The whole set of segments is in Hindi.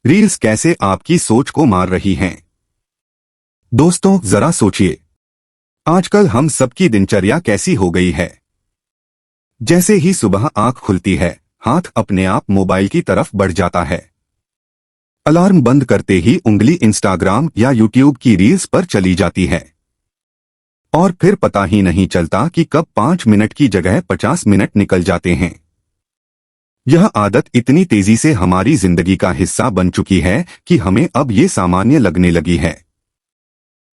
रील्स कैसे आपकी सोच को मार रही हैं? दोस्तों, जरा सोचिए, आजकल हम सबकी दिनचर्या कैसी हो गई है। जैसे ही सुबह आंख खुलती है, हाथ अपने आप मोबाइल की तरफ बढ़ जाता है। अलार्म बंद करते ही उंगली इंस्टाग्राम या यूट्यूब की रील्स पर चली जाती है और फिर पता ही नहीं चलता कि कब 5 मिनट की जगह 50 मिनट निकल जाते हैं। यह आदत इतनी तेजी से हमारी जिंदगी का हिस्सा बन चुकी है कि हमें अब ये सामान्य लगने लगी है।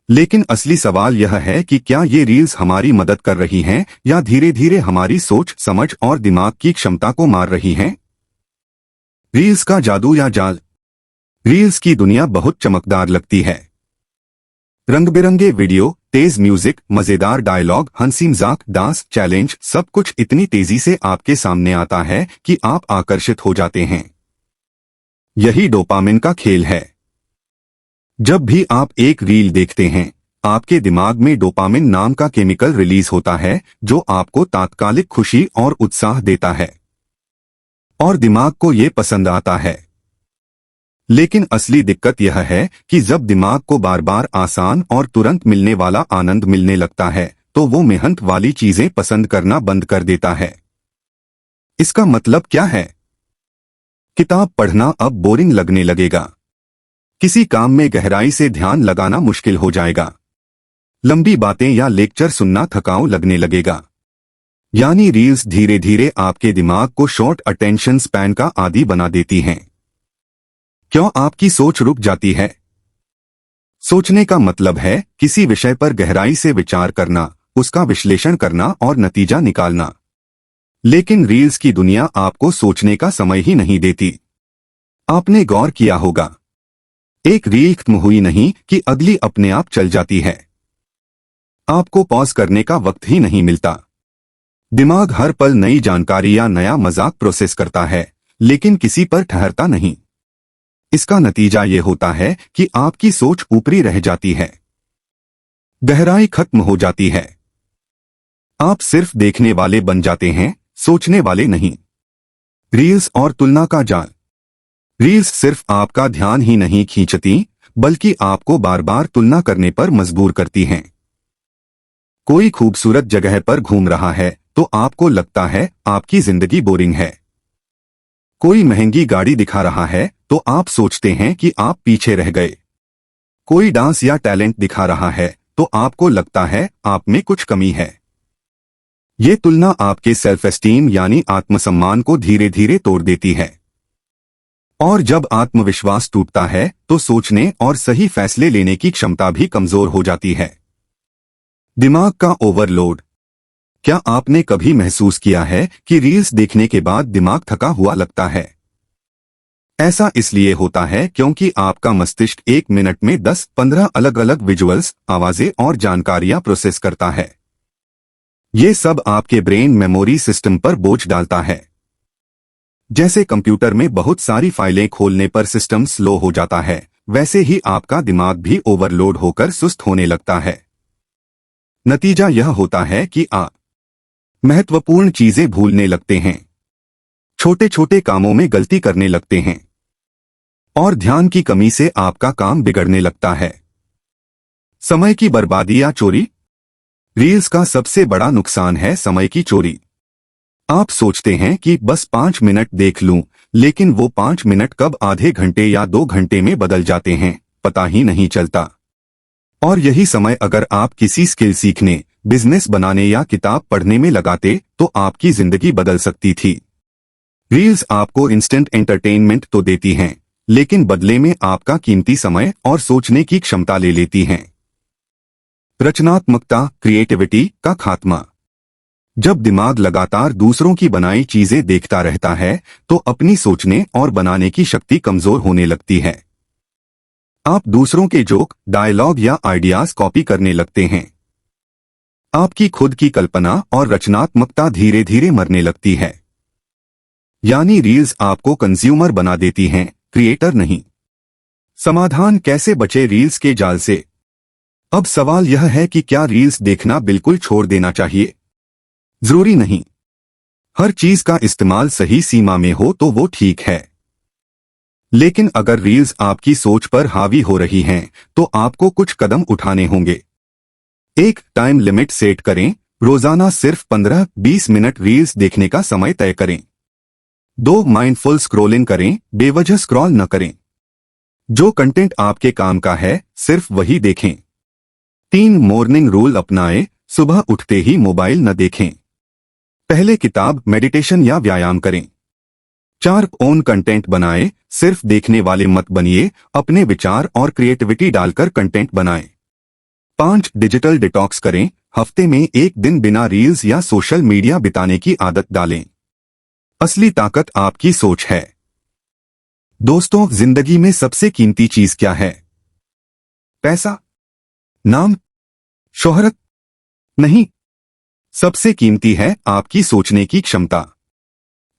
लेकिन असली सवाल यह है कि क्या ये रील्स हमारी मदद कर रही हैं या धीरे धीरे हमारी सोच, समझ और दिमाग की क्षमता को मार रही हैं? रील्स का जादू या जाल। रील्स की दुनिया बहुत चमकदार लगती है। रंग बिरंगे वीडियो, तेज म्यूजिक, मजेदार डायलॉग, हंसी मजाक, डांस, चैलेंज, सब कुछ इतनी तेजी से आपके सामने आता है कि आप आकर्षित हो जाते हैं। यही डोपामिन का खेल है। जब भी आप एक रील देखते हैं, आपके दिमाग में डोपामिन नाम का केमिकल रिलीज होता है जो आपको तात्कालिक खुशी और उत्साह देता है और दिमाग को ये पसंद आता है। लेकिन असली दिक्कत यह है कि जब दिमाग को बार बार आसान और तुरंत मिलने वाला आनंद मिलने लगता है तो वो मेहनत वाली चीजें पसंद करना बंद कर देता है। इसका मतलब क्या है? किताब पढ़ना अब बोरिंग लगने लगेगा। किसी काम में गहराई से ध्यान लगाना मुश्किल हो जाएगा। लंबी बातें या लेक्चर सुनना थकाऊ लगने लगेगा। यानी रील्स धीरे धीरे आपके दिमाग को शॉर्ट अटेंशन स्पैन का आदी बना देती हैं। क्यों आपकी सोच रुक जाती है? सोचने का मतलब है किसी विषय पर गहराई से विचार करना, उसका विश्लेषण करना और नतीजा निकालना। लेकिन रील्स की दुनिया आपको सोचने का समय ही नहीं देती। आपने गौर किया होगा, एक रील खत्म हुई नहीं कि अगली अपने आप चल जाती है। आपको पॉज करने का वक्त ही नहीं मिलता। दिमाग हर पल नई जानकारी या नया मजाक प्रोसेस करता है, लेकिन किसी पर ठहरता नहीं। इसका नतीजा ये होता है कि आपकी सोच ऊपरी रह जाती है, गहराई खत्म हो जाती है। आप सिर्फ देखने वाले बन जाते हैं, सोचने वाले नहीं। रील्स और तुलना का जाल। रील्स सिर्फ आपका ध्यान ही नहीं खींचती, बल्कि आपको बार बार तुलना करने पर मजबूर करती हैं। कोई खूबसूरत जगह पर घूम रहा है तो आपको लगता है आपकी जिंदगी बोरिंग है। कोई महंगी गाड़ी दिखा रहा है तो आप सोचते हैं कि आप पीछे रह गए। कोई डांस या टैलेंट दिखा रहा है तो आपको लगता है आप में कुछ कमी है। ये तुलना आपके सेल्फ एस्टीम यानी आत्मसम्मान को धीरे धीरे तोड़ देती है। और जब आत्मविश्वास टूटता है तो सोचने और सही फैसले लेने की क्षमता भी कमजोर हो जाती है। दिमाग का ओवरलोड। क्या आपने कभी महसूस किया है कि रील्स देखने के बाद दिमाग थका हुआ लगता है? ऐसा इसलिए होता है क्योंकि आपका मस्तिष्क 1 मिनट में 10-15 अलग अलग विजुअल्स, आवाजें और जानकारियां प्रोसेस करता है। ये सब आपके ब्रेन मेमोरी सिस्टम पर बोझ डालता है। जैसे कंप्यूटर में बहुत सारी फाइलें खोलने पर सिस्टम स्लो हो जाता है, वैसे ही आपका दिमाग भी ओवरलोड होकर सुस्त होने लगता है। नतीजा यह होता है कि आप महत्वपूर्ण चीजें भूलने लगते हैं, छोटे छोटे कामों में गलती करने लगते हैं और ध्यान की कमी से आपका काम बिगड़ने लगता है। समय की बर्बादी या चोरी। रील्स का सबसे बड़ा नुकसान है समय की चोरी। आप सोचते हैं कि बस 5 मिनट देख लूं, लेकिन वो 5 मिनट कब आधे घंटे या 2 घंटे में बदल जाते हैं, पता ही नहीं चलता। और यही समय अगर आप किसी स्किल सीखने, बिजनेस बनाने या किताब पढ़ने में लगाते तो आपकी जिंदगी बदल सकती थी। रील्स आपको इंस्टेंट एंटरटेनमेंट तो देती हैं, लेकिन बदले में आपका कीमती समय और सोचने की क्षमता ले लेती हैं। रचनात्मकता, क्रिएटिविटी का खात्मा। जब दिमाग लगातार दूसरों की बनाई चीजें देखता रहता है तो अपनी सोचने और बनाने की शक्ति कमजोर होने लगती है। आप दूसरों के जोक, डायलॉग या आइडियाज कॉपी करने लगते हैं। आपकी खुद की कल्पना और रचनात्मकता धीरे धीरे मरने लगती है। यानी रील्स आपको कंज्यूमर बना देती हैं, क्रिएटर नहीं। समाधान कैसे बचे रील्स के जाल से? अब सवाल यह है कि क्या रील्स देखना बिल्कुल छोड़ देना चाहिए? जरूरी नहीं। हर चीज का इस्तेमाल सही सीमा में हो तो वो ठीक है। लेकिन अगर रील्स आपकी सोच पर हावी हो रही हैं, तो आपको कुछ कदम उठाने होंगे। एक टाइम लिमिट सेट करें। रोजाना सिर्फ 15-20 मिनट रील्स देखने का समय तय करें। 2 माइंडफुल स्क्रॉलिंग करें, बेवजह स्क्रॉल न करें। जो कंटेंट आपके काम का है सिर्फ वही देखें। 3 मॉर्निंग रूल अपनाएं। सुबह उठते ही मोबाइल न देखें। पहले किताब, मेडिटेशन या व्यायाम करें। 4 ओन कंटेंट बनाएं। सिर्फ देखने वाले मत बनिए, अपने विचार और क्रिएटिविटी डालकर कंटेंट बनाएं। 5 डिजिटल डिटॉक्स करें। हफ्ते में 1 दिन बिना रील्स या सोशल मीडिया बिताने की आदत डालें। असली ताकत आपकी सोच है। दोस्तों, जिंदगी में सबसे कीमती चीज क्या है? पैसा? नाम? शोहरत? नहीं। सबसे कीमती है आपकी सोचने की क्षमता।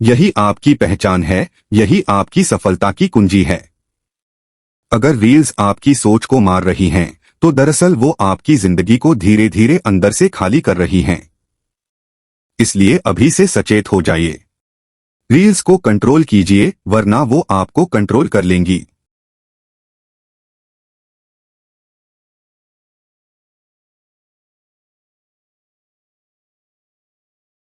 यही आपकी पहचान है, यही आपकी सफलता की कुंजी है। अगर रील्स आपकी सोच को मार रही हैं, तो दरअसल वो आपकी जिंदगी को धीरे धीरे अंदर से खाली कर रही हैं। इसलिए अभी से सचेत हो जाइए। रील्स को कंट्रोल कीजिए, वरना वो आपको कंट्रोल कर लेंगी।